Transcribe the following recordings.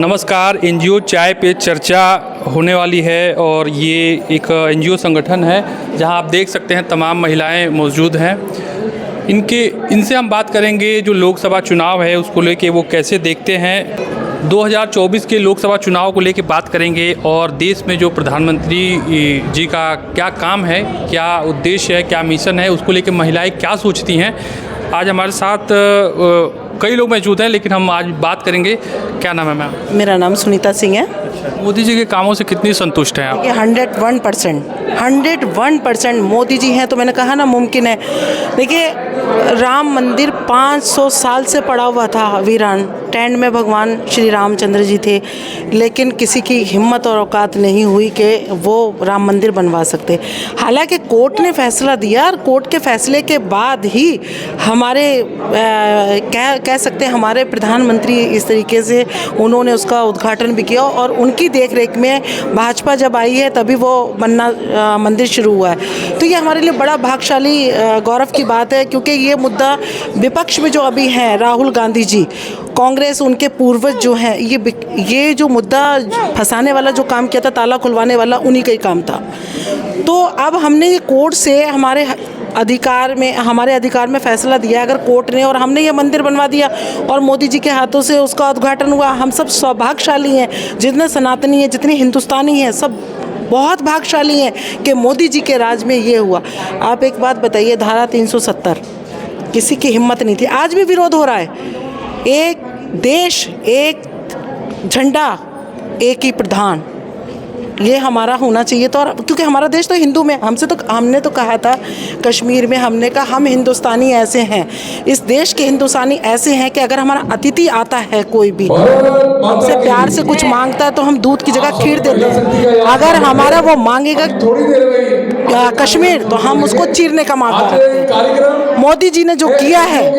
नमस्कार। एनजीओ चाय पे चर्चा होने वाली है और ये एक एनजीओ संगठन है जहां आप देख सकते हैं तमाम महिलाएं मौजूद हैं। इनसे हम बात करेंगे जो लोकसभा चुनाव है उसको लेके वो कैसे देखते हैं। 2024 के लोकसभा चुनाव को लेके बात करेंगे और देश में जो प्रधानमंत्री जी का क्या काम है, क्या उद्देश्य है, क्या मिशन है, उसको लेके महिलाएं क्या सोचती हैं। आज हमारे साथ कई लोग मौजूद हैं, लेकिन हम आज बात करेंगे। क्या नाम है मैम? मेरा नाम सुनीता सिंह है। मोदी जी के कामों से कितनी संतुष्ट हैं आप? 101% मोदी जी हैं तो मैंने कहा ना मुमकिन है। देखिए, राम मंदिर 500 साल से पड़ा हुआ था वीरान। टैंड में भगवान श्री रामचंद्र जी थे, लेकिन किसी की हिम्मत और औकात नहीं हुई कि वो राम मंदिर बनवा सकते। हालांकि कोर्ट ने फैसला दिया और कोर्ट के फैसले के बाद ही हमारे कह सकते हैं हमारे प्रधानमंत्री इस तरीके से उन्होंने उसका उद्घाटन भी किया और उनकी देखरेख में भाजपा जब आई है तभी वो बनना मंदिर शुरू हुआ है। तो ये हमारे लिए बड़ा भाग्यशाली गौरव की बात है, क्योंकि ये मुद्दा विपक्ष में जो अभी हैं राहुल गांधी जी, कांग्रेस, उनके पूर्वज जो हैं, ये जो मुद्दा फंसाने वाला जो काम किया था, ताला खुलवाने वाला, उन्हीं का ही काम था। तो अब हमने ये कोर्ट से हमारे अधिकार में फैसला दिया अगर कोर्ट ने, और हमने ये मंदिर बनवा दिया और मोदी जी के हाथों से उसका उद्घाटन हुआ। हम सब सौभाग्यशाली हैं, जितने सनातनी हैं, जितने हिंदुस्तानी हैं, सब बहुत भाग्यशाली हैं कि मोदी जी के राज में ये हुआ। आप एक बात बताइए, धारा 370 किसी की हिम्मत नहीं थी, आज भी विरोध हो रहा है। एक देश, एक झंडा, एक ही प्रधान, ये हमारा होना चाहिए। तो और क्योंकि हमारा देश तो हिंदू में, हमने तो कहा था कश्मीर में, हमने कहा हम हिंदुस्तानी ऐसे हैं, इस देश के हिंदुस्तानी ऐसे हैं कि अगर हमारा अतिथि आता है, कोई भी हमसे प्यार से कुछ मांगता है तो हम दूध की जगह खीर देते हैं। अगर हमारा वो मांगेगा कश्मीर तो हम उसको चीरने का मौका रखते हैं। मोदी जी ने जो किया है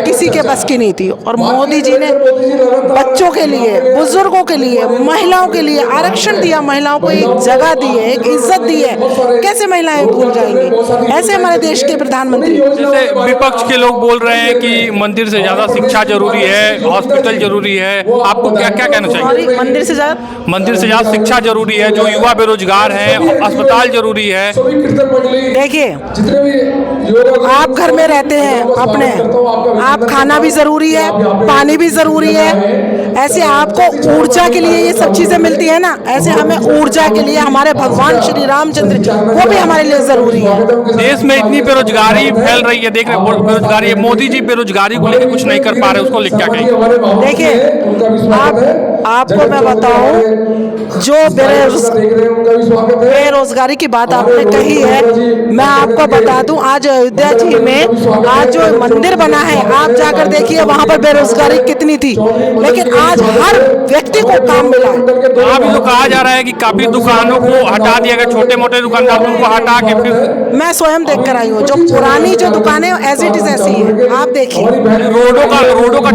किसी के बस की नहीं थी, और मोदी जी ने बच्चों के लिए, बुजुर्गों के लिए, महिलाओं के लिए आरक्षण दिया, महिलाओं को एक जगह दी है, एक इज्जत दी है। कैसे महिलाएं भूल जाएंगी? ऐसे हमारे देश के प्रधानमंत्री। जैसे विपक्ष के लोग बोल रहे हैं कि मंदिर से ज्यादा शिक्षा जरूरी है, हॉस्पिटल जरूरी है, आपको क्या क्या कहना चाहिए? मंदिर से ज्यादा शिक्षा जरूरी है, जो युवा बेरोजगार हैं, अस्पताल जरूरी है। देखिए, आप घर में रहते हैं अपने, आप खाना भी ज़रूरी है, पानी भी ज़रूरी है। ऐसे आपको ऊर्जा के लिए ये सब चीज़ें मिलती है ना, ऐसे हमें ऊर्जा के लिए हमारे भगवान श्री रामचंद्र वो भी हमारे लिए ज़रूरी है। देश में इतनी बेरोजगारी फैल रही है, देख रहे बेरोजगारी है, मोदी जी बेरोजगारी को लेकर कुछ नहीं कर पा रहे, उसको लेकर क्या कहेंगे? देखिए, आपको मैं बताऊं, जो बेरोजगारी की बात आपने कही है, मैं आपको बता दूं, आज अयोध्या जी में आज जो मंदिर बना है, आप जाकर देखिए वहां पर बेरोजगारी कितनी थी, लेकिन आज हर व्यक्ति को काम मिला है। अभी तो कहा जा रहा है कि काफी दुकानों को हटा दिया गया, छोटे मोटे दुकानदारों को हटा के फिर मैं स्वयं देख कर आई हूँ, जो पुरानी जो दुकानें एज इट इज ऐसी है, आप देखिए। रोडों का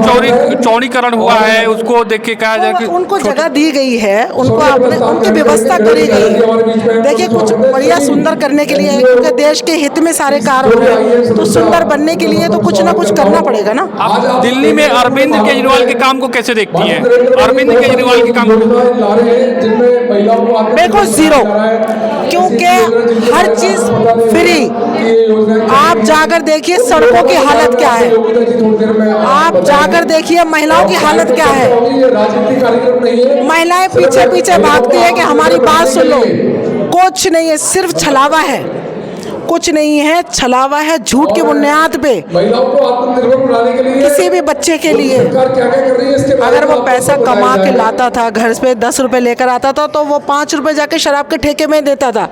चौड़ीकरण हुआ है, उसको देख के कहा जाए कि उनको जगह दी गई है, उनको उनकी व्यवस्था करी गई है। देखिए, कुछ बढ़िया सुंदर करने के लिए, क्योंकि देश के हित में सारे कार्य हो रहे हैं, तो सुंदर बनने के लिए तो कुछ ना कुछ करना पड़ेगा ना। आप दिल्ली में अरविंद केजरीवाल के काम को कैसे देखती हैं? अरविंद केजरीवाल के काम बिल्कुल जीरो, क्योंकि हर चीज फ्री। आप जाकर देखिए सड़कों की हालत क्या है, आप जाकर देखिए महिलाओं की हालत क्या है। महिलाएं पीछे पीछे भागती है कि हमारी बात सुन लो। कुछ नहीं है, सिर्फ छलावा है, कुछ नहीं है, छलावा है, झूठ की बुनियाद पे। महिलाओं को आत्मनिर्भर बनाने के लिए, किसी भी बच्चे के लिए अगर वो पैसा कमा के लाता था, घर पे 10 रुपए लेकर आता था, तो वो 5 रुपए जाके शराब के ठेके में देता था।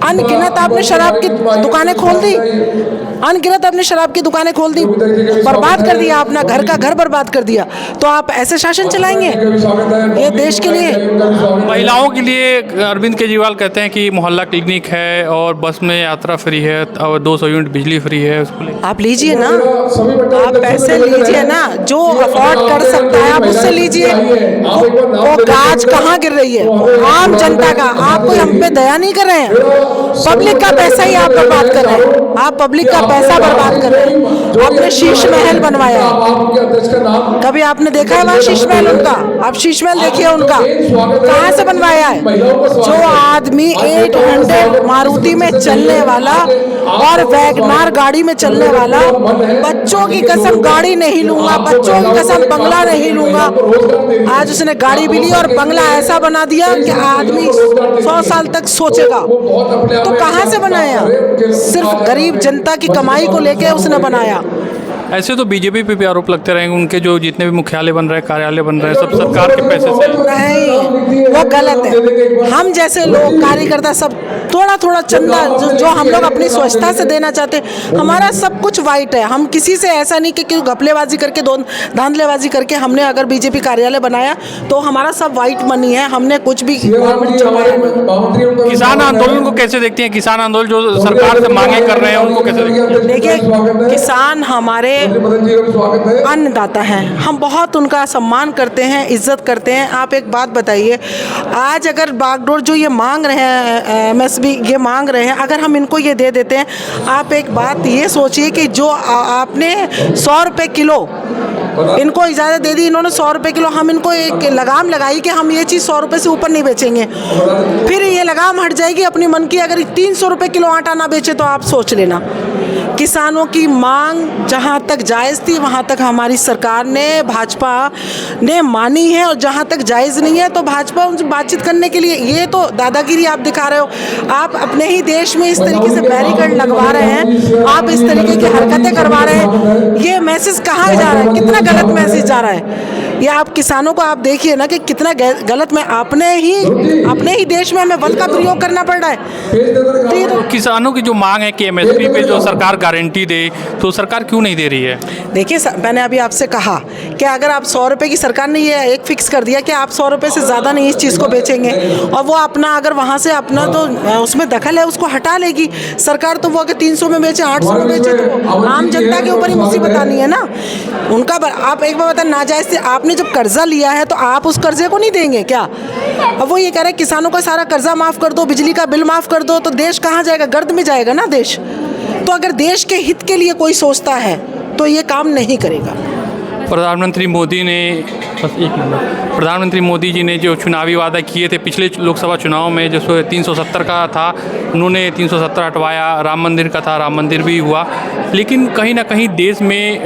अनगिनत आपने शराब की दुकानें खोल दी, अनगिनत आपने शराब की दुकानें खोल दी, बर्बाद कर दिया, अपना घर बर्बाद कर दिया। तो आप ऐसे शासन चलाएंगे ये देश के लिए? महिलाओं के लिए अरविंद केजरीवाल कहते हैं कि मोहल्ला क्लिनिक है और बस में यात्रा फ्री है और 200 यूनिट बिजली फ्री है, उसको लेकर आप लीजिए ना, आप पैसे लीजिए ना, जो अफोर्ड कर सकता है आप उससे लीजिए। वो गाज कहाँ गिर रही है? आम जनता का। आप कोई हम पे दया नहीं कर रहे हैं, पब्लिक का पैसा ही आप बर्बाद कर रहे हैं। आप पब्लिक का पैसा बर्बाद कर रहे हैं। आपने शीश महल बनवाया है, कभी आपने देखा है वहाँ शीश महल उनका? आप शीश महल देखिए उनका, कहाँ से बनवाया है? जो आदमी 800 मारुति में चलने वाला और वैगनार गाड़ी में चलने वाला, बच्चों की कसम गाड़ी नहीं लूंगा, बच्चों की कसम बंगला नहीं लूंगा, आज उसने गाड़ी भी ली और बंगला ऐसा बना दिया कि आदमी 100 साल तक सोचेगा। तो कहाँ से बनाया? सिर्फ गरीब जनता की कमाई को लेके उसने बनाया। ऐसे तो बीजेपी पे भी आरोप लगते रहेंगे, उनके जो जितने भी मुख्यालय बन रहे हैं, कार्यालय बन रहे हैं, सब सरकार के पैसे से। नहीं, वो गलत है। हम जैसे लोग कार्यकर्ता सब थोड़ा थोड़ा चंदा जो हम लोग अपनी स्वच्छता से देना चाहते हैं, हमारा सब कुछ वाइट है। हम किसी से ऐसा नहीं कि घपलेबाजी करके धांधलेबाजी करके हमने अगर बीजेपी कार्यालय बनाया तो हमारा सब वाइट मनी है, हमने कुछ भी किसान आंदोलन को कैसे देखते हैं? किसान आंदोलन जो सरकार से मांगे कर रहे हैं उनको कैसे देखते हैं? देखिए, किसान हमारे अन्नदाता हैं, हम बहुत उनका सम्मान करते हैं, इज्जत करते हैं। आप एक बात बताइए, आज अगर बागडोर जो ये मांग रहे हैं, MSP ये मांग रहे हैं, अगर हम इनको ये दे देते हैं, आप एक बात ये सोचिए कि जो आपने 100 रुपये किलो इनको इजाज़त दे दी, इन्होंने 100 रुपये किलो, हम इनको एक लगाम लगाई कि हम ये चीज़ 100 रुपये से ऊपर नहीं बेचेंगे, फिर ये लगाम हट जाएगी अपनी मन की। अगर 300 रुपये किलो आटा ना बेचे तो आप सोच लेना। किसानों की मांग जहां तक जायज़ थी वहां तक हमारी सरकार ने, भाजपा ने मानी है, और जहां तक जायज़ नहीं है तो भाजपा उनसे बातचीत करने के लिए, ये तो दादागिरी आप दिखा रहे हो। आप अपने ही देश में इस तरीके से बैरिकेड लगवा रहे हैं, आप इस तरीके की हरकतें करवा रहे हैं, ये मैसेज कहाँ जा रहा है? कितना गलत मैसेज जा रहा है ये? आप किसानों को आप देखिए ना कि कितना गलत में अपने ही देश में हमें बल का प्रयोग करना पड़ रहा है। तो किसानों की जो मांग है कि MSP पे जो सरकार गारंटी दे, तो सरकार क्यों नहीं दे रही है? देखिए, मैंने अभी आपसे कहा कि अगर आप 100 रुपये की, सरकार ने ये एक फिक्स कर दिया कि आप 100 रुपये से ज़्यादा नहीं इस चीज़ को बेचेंगे, और वो अपना अगर वहाँ से अपना तो उसमें दखल है उसको हटा लेगी सरकार। तो वो अगर 300 में बेचे, 800 में बेचे, तो आम जनता के ऊपर ही मुसीबत आनी है ना उनका। आप एक बार बताएं, नाजायज़ से आपने जब कर्जा लिया है तो आप उस कर्जे को नहीं देंगे क्या? अब वो ये कह रहे हैं किसानों का सारा कर्जा माफ़ कर दो, बिजली का बिल माफ़ कर दो, तो देश कहाँ जाएगा? गर्द में जाएगा ना देश। तो अगर देश के हित के लिए कोई सोचता है तो ये काम नहीं करेगा। प्रधानमंत्री मोदी ने, बस एक मिनट, प्रधानमंत्री मोदी जी ने जो चुनावी वादा किए थे पिछले लोकसभा चुनाव में, जो 370 का था, उन्होंने 370 हटवाया। राम मंदिर का था, राम मंदिर भी हुआ, लेकिन कहीं ना कहीं देश में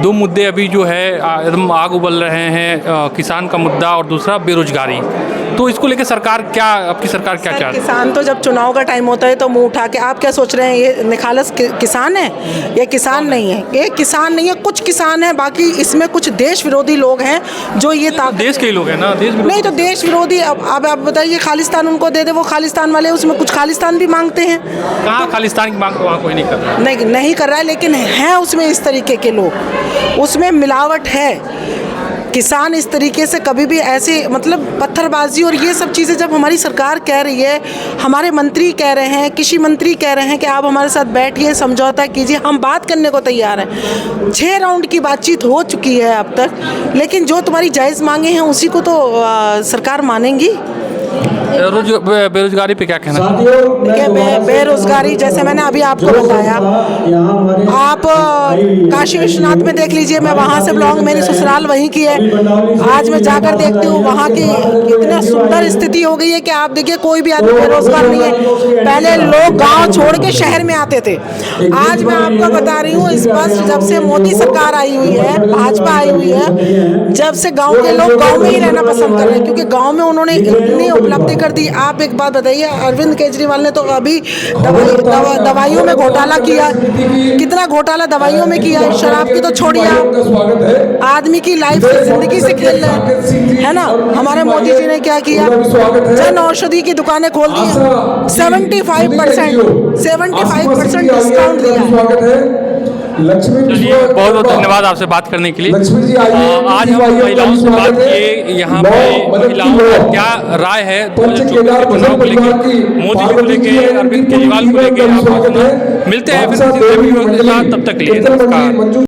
दो मुद्दे अभी जो है एकदम आग उबल रहे हैं, किसान का मुद्दा और दूसरा बेरोजगारी। तो इसको लेकर सरकार क्या, आपकी सरकार क्या चाहती है? किसान तो जब चुनाव का टाइम होता है तो मुंह उठा के आप क्या सोच रहे हैं ये निखालस किसान है? ये किसान नहीं है, ये किसान नहीं है, कुछ किसान है, बाकी इसमें कुछ देश विरोधी लोग हैं जो ये देश के ही लोग हैं ना, देश नहीं तो देश विरोधी। अब आप बताइए, खालिस्तान उनको दे दे, वो खालिस्तान वाले उसमें कुछ खालिस्तान भी मांगते हैं। कहाँ खालिस्तान की मांग? वहाँ कोई नहीं कर रहा, नहीं कर रहा है, लेकिन हैं उसमें इस तरीके के लोग, उसमें मिलावट है। किसान इस तरीके से कभी भी ऐसे मतलब पत्थरबाजी और ये सब चीज़ें जब हमारी सरकार कह रही है, हमारे मंत्री कह रहे हैं, कृषि मंत्री कह रहे हैं कि आप हमारे साथ बैठिए, समझौता कीजिए, हम बात करने को तैयार हैं। 6 राउंड की बातचीत हो चुकी है अब तक, लेकिन जो तुम्हारी जायज़ मांगे हैं उसी को तो सरकार मानेंगी। बेरोजगारी पे क्या कहना? देखिए, बेरोजगारी जैसे मैंने अभी आपको बताया, आप काशी विश्वनाथ में देख लीजिए, मैं वहाँ से बिलोंग, मेरी ससुराल वहीं की है। आज मैं जाकर देखती हूँ वहाँ की इतनी सुंदर स्थिति हो गई है कि आप देखिए कोई भी आदमी बेरोजगार नहीं है। पहले लोग गांव छोड़ के शहर में आते थे, आज मैं आपको बता रही हूँ इस बार जब से मोदी सरकार आई हुई है, भाजपा आई हुई है, जब से गाँव के लोग गाँव में ही रहना पसंद कर रहे हैं, क्योंकि गाँव में उन्होंने इतनी उपलब्धि कर दी। आप एक बात बताइए, अरविंद केजरीवाल ने तो अभी दवाइयों में घोटाला किया, कितना घोटाला दवाइयों में किया, शराब की तो छोड़िए, आदमी की लाइफ जिंदगी से खेल रहे है ना। हमारे मोदी जी ने क्या किया, जन औषधि की दुकानें खोल दी, 75% डिस्काउंट दिया। लक्ष्मी चलिए बहुत बहुत धन्यवाद आपसे बात करने के लिए। लक्ष्मी जी आइए, आज हम महिलाओं से बात किए यहाँ पे महिलाओं का क्या राय है 2024 के चुनाव को लेकर, मोदी जी को लेकर, अरविंद केजरीवाल को लेकर। आप मिलते हैं फिर किसी नए वीडियो के साथ, तब तक के लिए नमस्कार।